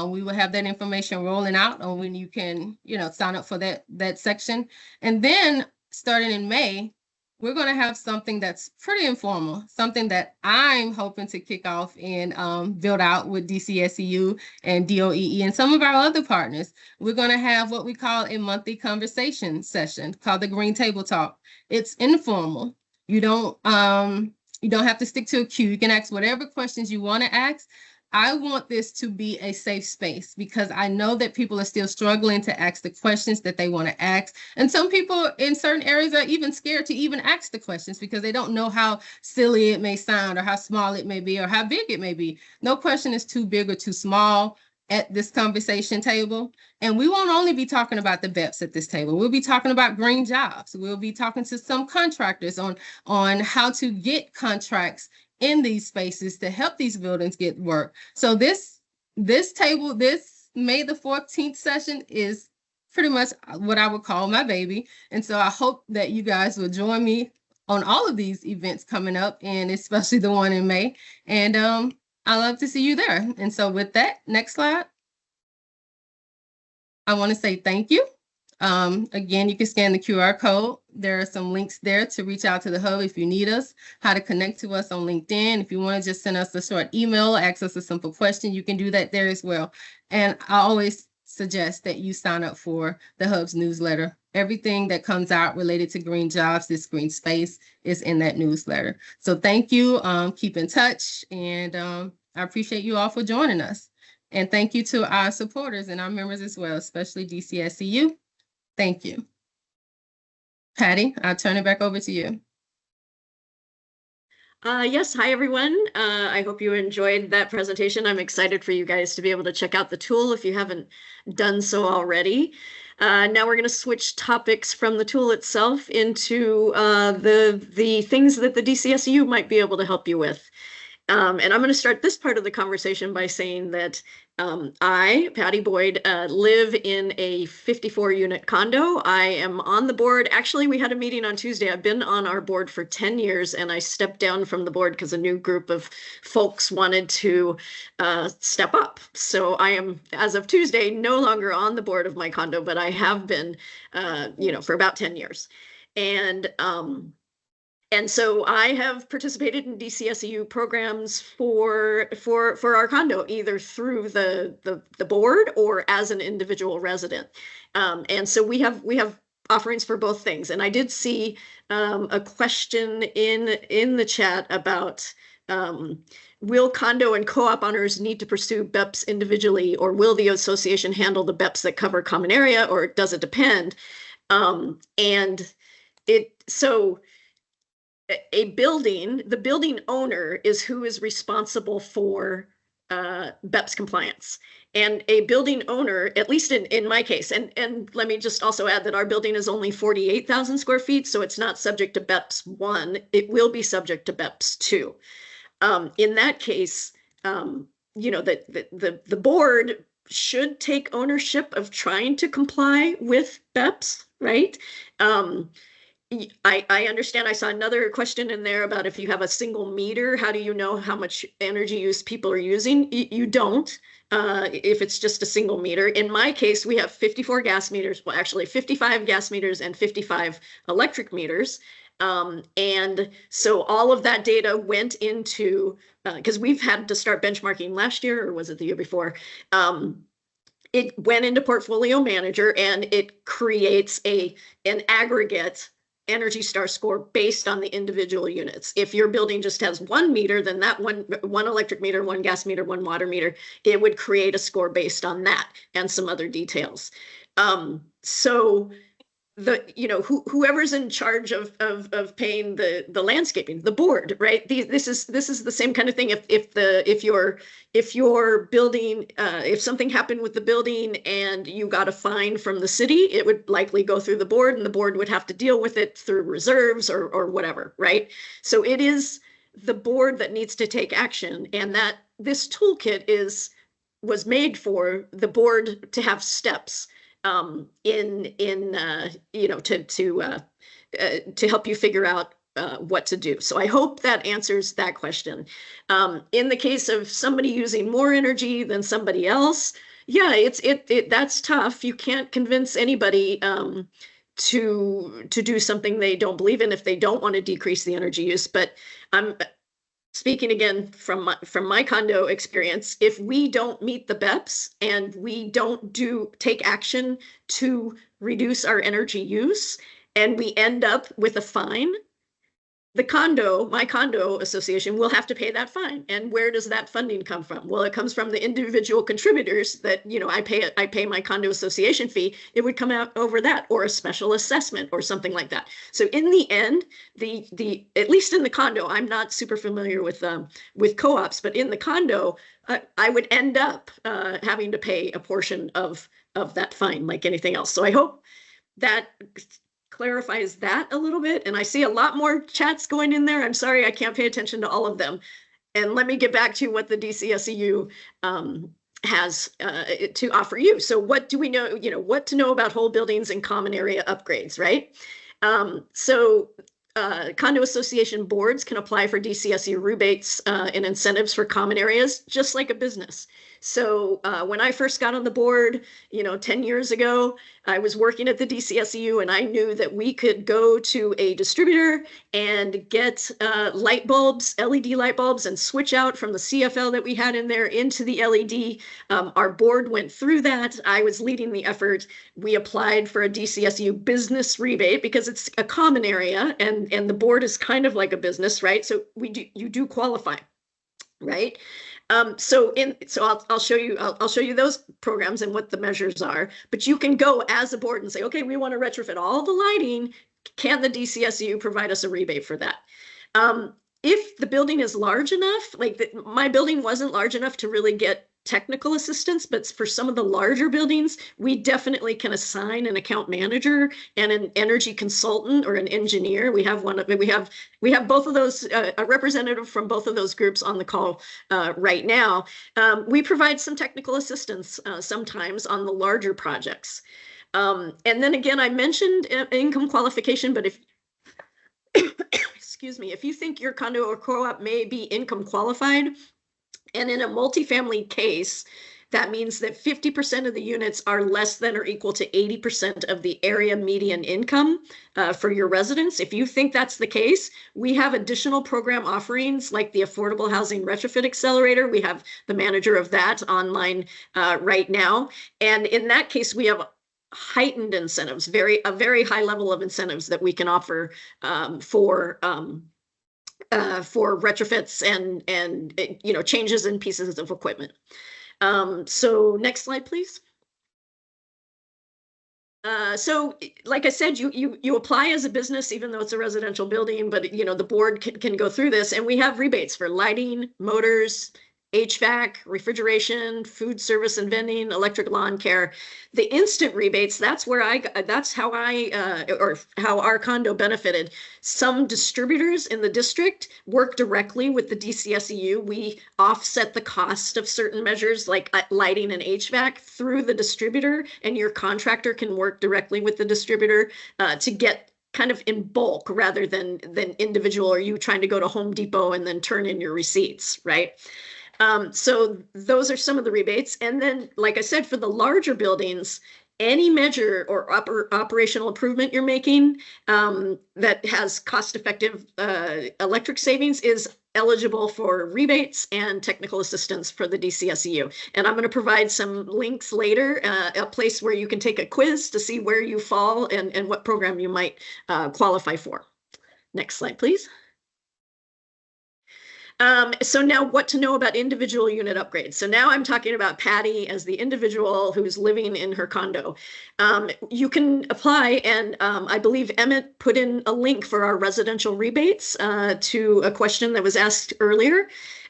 We will have that information rolling out on when you can, sign up for that section. And then starting in May, we're going to have something that's pretty informal, something that I'm hoping to kick off and build out with DCSEU and DOEE and some of our other partners. We're going to have what we call a monthly conversation session called the Green Table Talk. It's informal. You don't have to stick to a queue. You can ask whatever questions you want to ask. I want this to be a safe space because I know that people are still struggling to ask the questions that they want to ask. And some people in certain areas are even scared to even ask the questions because they don't know how silly it may sound or how small it may be or how big it may be. No question is too big or too small at this conversation table. And we won't only be talking about the BEPS at this table. We'll be talking about green jobs. We'll be talking to some contractors on how to get contracts in these spaces to help these buildings get work. So this table, this May the 14th session is pretty much what I would call my baby. And so I hope that you guys will join me on all of these events coming up, and especially the one in May. And I love to see you there. And so with that, next slide. I want to say thank you. Again, you can scan the QR code. There are some links there to reach out to the hub if you need us, how to connect to us on LinkedIn. If you want to just send us a short email, ask us a simple question, you can do that there as well. And I always suggest that you sign up for the hub's newsletter. Everything that comes out related to green jobs, this green space, is in that newsletter. So thank you. Keep in touch. And I appreciate you all for joining us. And thank you to our supporters and our members as well, especially DCSEU. Thank you. Patty, I'll turn it back over to you. Yes, hi everyone. I hope you enjoyed that presentation. I'm excited for you guys to be able to check out the tool if you haven't done so already. Now we're going to switch topics from the tool itself into the things that the DCSEU might be able to help you with. And I'm going to start this part of the conversation by saying that I, Patty Boyd, live in a 54-unit condo. I am on the board. Actually, we had a meeting on Tuesday. I've been on our board for 10 years, and I stepped down from the board because a new group of folks wanted to step up. So I am, as of Tuesday, no longer on the board of my condo, but I have been, for about 10 years. And so I have participated in DCSEU programs for our condo, either through the board or as an individual resident. And so we have offerings for both things. And I did see a question in the chat about will condo and co-op owners need to pursue BEPS individually, or will the association handle the BEPS that cover common area, or does it depend? The building owner is who is responsible for BEPS compliance. And a building owner, at least in my case, and let me just also add that our building is only 48,000 square feet, so it's not subject to BEPS 1. It will be subject to BEPS 2. In that case, the board should take ownership of trying to comply with BEPS, right? I understand. I saw another question in there about if you have a single meter, how do you know how much energy use people are using? You don't, if it's just a single meter. In my case, we have 54 gas meters, well, actually 55 gas meters and 55 electric meters. And so all of that data went into, because we've had to start benchmarking last year, or was it the year before? It went into Portfolio Manager, and it creates an aggregate Energy Star score based on the individual units. If your building just has 1 meter, then that one electric meter, 1 gas meter, 1 water meter, it would create a score based on that and some other details. So whoever's in charge of paying the landscaping, the board, right? This is the same kind of thing. If your building, if something happened with the building and you got a fine from the city, it would likely go through the board, and the board would have to deal with it through reserves or whatever, right? So it is the board that needs to take action, and that this toolkit was made for the board to have steps to help you figure out what to do. So I hope that answers that question. In the case of somebody using more energy than somebody else, yeah, that's tough. You can't convince anybody to do something they don't believe in if they don't want to decrease the energy use. But I'm speaking again from my condo experience, if we don't meet the BEPS and we don't take action to reduce our energy use, and we end up with a fine, my condo association will have to pay that fine. And where does that funding come from? Well, it comes from the individual contributors that, I pay my condo association fee. It would come out over that, or a special assessment or something like that. So in the end, at least in the condo, I'm not super familiar with co-ops, but in the condo, I would end up having to pay a portion of that fine, like anything else. So I hope that clarifies that a little bit. And I see a lot more chats going in there. I'm sorry, I can't pay attention to all of them. And let me get back to what the DCSEU has to offer you. So what do we know, what to know about whole buildings and common area upgrades, right? Condo association boards can apply for DCSEU rebates and incentives for common areas, just like a business. So when I first got on the board, 10 years ago, I was working at the DCSEU, and I knew that we could go to a distributor and get light bulbs, LED light bulbs, and switch out from the CFL that we had in there into the LED. Our board went through that. I was leading the effort. We applied for a DCSEU business rebate because it's a common area, and the board is kind of like a business, right? So you do qualify, right? I'll show you those programs and what the measures are, but you can go as a board and say, okay, we want to retrofit all the lighting. Can the DCSEU provide us a rebate for that? If the building is large enough, my building wasn't large enough to really get technical assistance, but for some of the larger buildings, we definitely can assign an account manager and an energy consultant or an engineer. We have both of those, a representative from both of those groups on the call right now. We provide some technical assistance sometimes on the larger projects. And then again, I mentioned income qualification, but if excuse me, if you think your condo or co-op may be income qualified, and in a multifamily case, that means that 50% of the units are less than or equal to 80% of the area median income for your residents. If you think that's the case, we have additional program offerings like the Affordable Housing Retrofit Accelerator. We have the manager of that online right now. And in that case, we have heightened incentives, a very high level of incentives that we can offer for retrofits and changes in pieces of equipment. So next slide, please. So like I said, you apply as a business, even though it's a residential building, but the board can go through this, and we have rebates for lighting, motors, HVAC, refrigeration, food service and vending, electric lawn care. The instant rebates, that's how our condo benefited. Some distributors in the district work directly with the DCSEU. We offset the cost of certain measures like lighting and HVAC through the distributor, and your contractor can work directly with the distributor to get kind of in bulk rather than individual, or you trying to go to Home Depot and then turn in your receipts, right? So those are some of the rebates. And then, like I said, for the larger buildings, any measure or operational improvement you're making that has cost-effective electric savings is eligible for rebates and technical assistance for the DCSEU. And I'm going to provide some links later, a place where you can take a quiz to see where you fall and what program you might qualify for. Next slide, please. So now what to know about individual unit upgrades. So now I'm talking about Patty as the individual who's living in her condo. You can apply, and I believe Emmett put in a link for our residential rebates to a question that was asked earlier.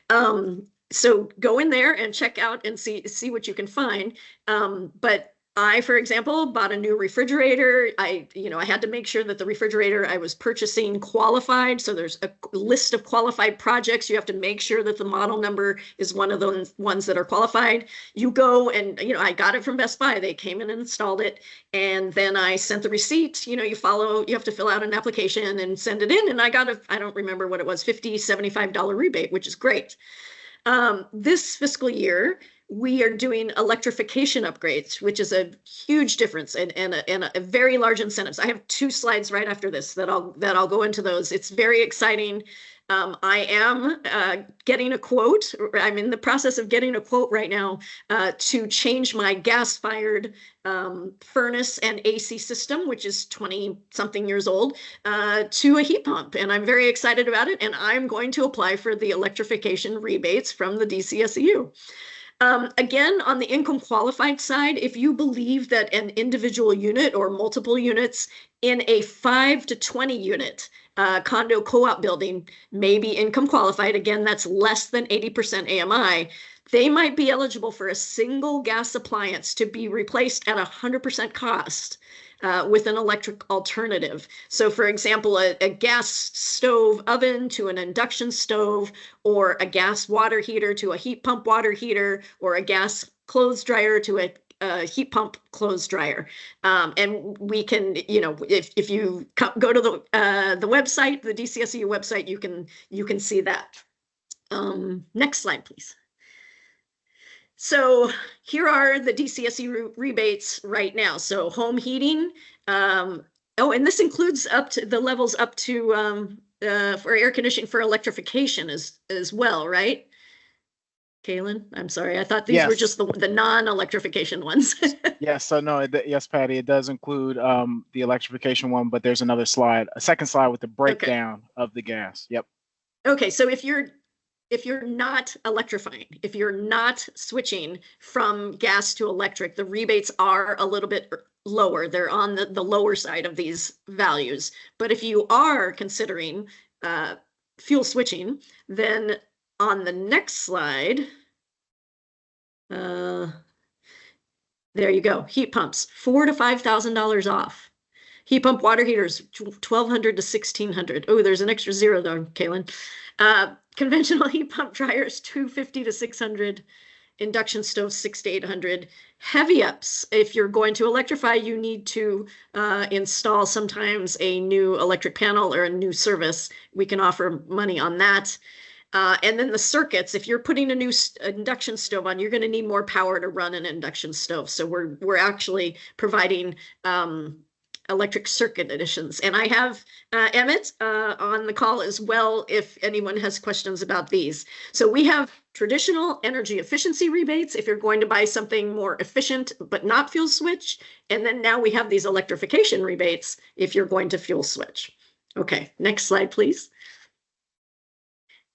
So go in there and check out and see what you can find. But I, for example, bought a new refrigerator. I had to make sure that the refrigerator I was purchasing qualified. So there's a list of qualified projects. You have to make sure that the model number is one of those ones that are qualified. You go and, I got it from Best Buy. They came in and installed it. And then I sent the receipt. You have to fill out an application and send it in. And I got I don't remember what it was, $50, $75 rebate, which is great. This fiscal year, we are doing electrification upgrades, which is a huge difference and a very large incentives. I have 2 slides right after this that I'll go into those. It's very exciting. I am getting a quote. I'm in the process of getting a quote right now to change my gas-fired furnace and AC system, which is 20-something years old, to a heat pump. And I'm very excited about it. And I'm going to apply for the electrification rebates from the DCSEU. Again, on the income qualified side, if you believe that an individual unit or multiple units in a 5 to 20 unit condo co-op building may be income qualified, again, that's less than 80% AMI, they might be eligible for a single gas appliance to be replaced at 100% cost with an electric alternative. So for example, a gas stove oven to an induction stove, or a gas water heater to a heat pump water heater, or a gas clothes dryer to a heat pump clothes dryer. And we can, if you go to the website, the DCSEU website, you can see that. Next slide, please. So here are the DCSEU rebates right now. So home heating. And this includes up to the levels up to for air conditioning for electrification as well, right? Kaylin, I'm sorry. I thought these were just the non-electrification ones. Yes. So no, yes, Patty, it does include the electrification one, but there's another slide, a second slide with the breakdown of the gas. Yep. Okay. So if you're not electrifying, if you're not switching from gas to electric, the rebates are a little bit lower. They're on the lower side of these values. But if you are considering fuel switching, then on the next slide, There you go. Heat pumps, $4,000 to $5,000 off. Heat pump water heaters, $1,200 to $1,600. Oh, there's an extra zero though, Kaylin. Conventional heat pump dryers, $250 to $600. Induction stoves, $600 to $800. Heavy ups, if you're going to electrify, you need to install sometimes a new electric panel or a new service. We can offer money on that. And then the circuits, if you're putting a new induction stove on, you're going to need more power to run an induction stove. So we're actually providing electric circuit additions. And I have Emmett on the call as well if anyone has questions about these. So we have traditional energy efficiency rebates if you're going to buy something more efficient but not fuel switch. And then now we have these electrification rebates if you're going to fuel switch. Okay, next slide, please.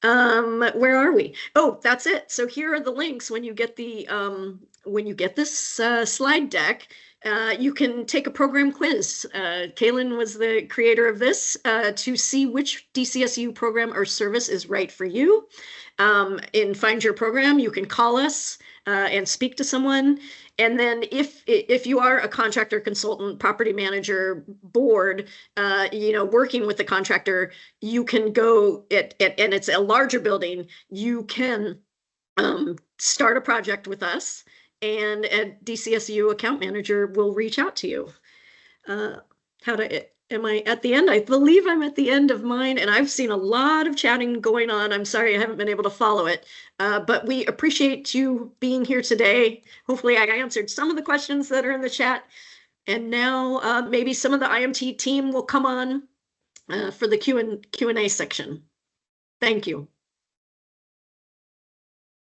Where are we? Oh, that's it. So here are the links. When you get the this slide deck, you can take a program quiz. Kaylin was the creator of this to see which DCSEU program or service is right for you. In Find Your Program, you can call us and speak to someone. And then if you are a contractor, consultant, property manager, board, working with the contractor, you can go and it's a larger building, you can start a project with us and a DCSEU account manager will reach out to you. Am I at the end? I believe I'm at the end of mine, and I've seen a lot of chatting going on. I'm sorry I haven't been able to follow it, but we appreciate you being here today. Hopefully I answered some of the questions that are in the chat, and now maybe some of the IMT team will come on for the Q&A section. Thank you.